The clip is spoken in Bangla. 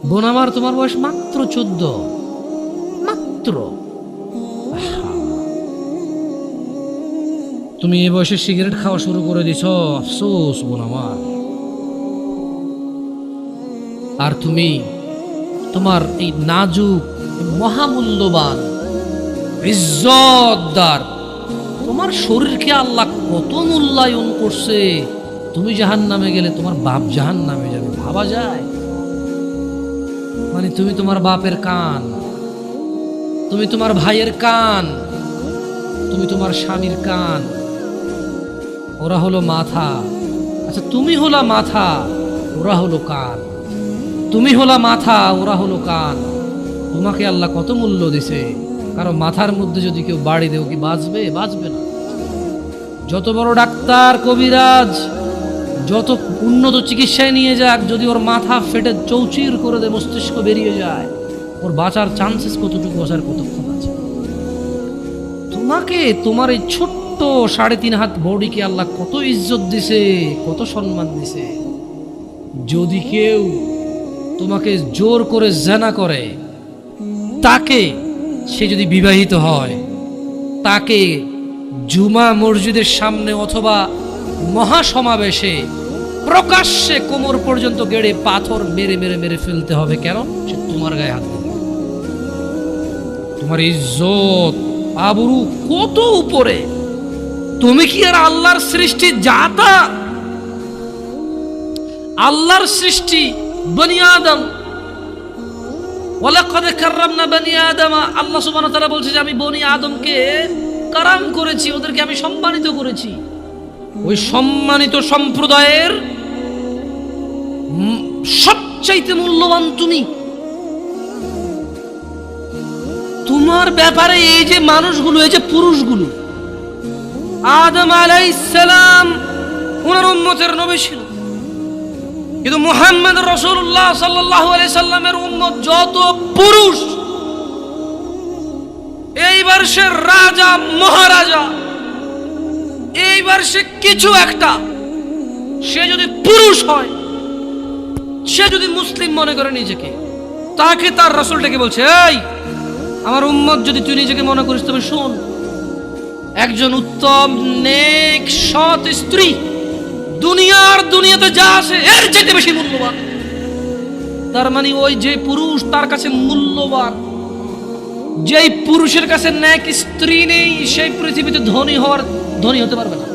বোন আমার, তোমার বয়স মাত্র 14, মাত্র। তুমি এই বয়সে সিগারেট খাওয়া শুরু করে দিছ, আফসোস বোন আমার। আর তুমি তোমার এই নাজুক, মহামূল্যবান, ইজ্জতদার তোমার শরীরকে আল্লাহ কত মূল্যায়ন করছে। তুমি জাহান্নামে গেলে তোমার বাপ জাহান্নামে যাবে, ভাবা যায়? মানে তুমি তোমার বাপের কান, তুমি তোমার ভাইয়ের কান, তুমি তোমার স্বামীর কান, ওরা হলো মাথা। আচ্ছা, তুমি হলা মাথা, ওরা হলো কান। তুমি হলা মাথা, ওরা হলো কান। তোমাকে আল্লাহ কত মূল্য দিছে। কারণ মাথার মধ্যে যদি কেউ বাড়ি দেও, কি বাঁচবে? বাঁচবে না। যত বড় ডাক্তার, কবিরাজ, যত উন্নত চিকিৎসায় নিয়ে যাক, যদি ওর মাথা ফেটে চৌচির করে দেয়, মস্তিষ্ক বেরিয়ে যায়, ওর বাঁচার চান্সেস কতটুকু, বাঁচার কতক্ষণ আছে? তোমাকে, তোমার এই ছোট্ট 3.5 হাত বডিকে আল্লাহ কত ইজ্জত দিছে, কত সম্মান দিছে। যদি কেউ তোমাকে জোর করে জেনা করে, তাকে, সে যদি বিবাহিত হয়, তাকে জুমা মসজিদের সামনে অথবা মহাসমাবেশে প্রকাশ্যে কোমর পর্যন্ত গেড়ে পাথর মেরে মেরে মেরে ফেলতে হবে। কেন? সে তোমার গায়ে হাত দেবে। তোমার ইজ্জত আবরু কত উপরে। তুমি কি আর আল্লাহর সৃষ্টি জাতা? আল্লাহর সৃষ্টি বনি আদম, ওয়ালাকাদ কাররামনা বনি আদম। আল্লাহ সুবহানাহু ওয়া তাআলা বলছে যে আমি বনি আদমকে কারাম করেছি, ওদেরকে আমি সম্মানিত করেছি। ওই সম্মানিত সম্প্রদায়ের সবচাইতে মূল্যবান তুমি। তোমার ব্যাপারে এই যে মানুষগুলো, এই যে পুরুষগুলো, আদম আলাইহিস সালাম ওনার উম্মতের নবী ছিল, কিন্তু মুহাম্মদ রাসূলুল্লাহ সাল্লাল্লাহু আলাইহি সাল্লামের উম্মত যত পুরুষ, এইবার সে রাজা মহারাজা, এইবার সে কিছু একটা, সে যদি পুরুষ হয়, সে যদি মুসলিম মনে করে নিজেকে, তাকে তার রাসূল ডেকে বলছে, এই আমার উম্মত যদি তুই নিজেকে মনে করিস, তবে শোন, একজন উত্তম নেক সৎ স্ত্রী দুনিয়াতে যা আছে এর চাইতে বেশি মূল্যবান। তার মানে ওই যে পুরুষ তার কাছে মূল্যবান, যেই পুরুষের কাছে নেক স্ত্রী নেই, সেই পৃথিবীতে ধনী হতে পারবে না।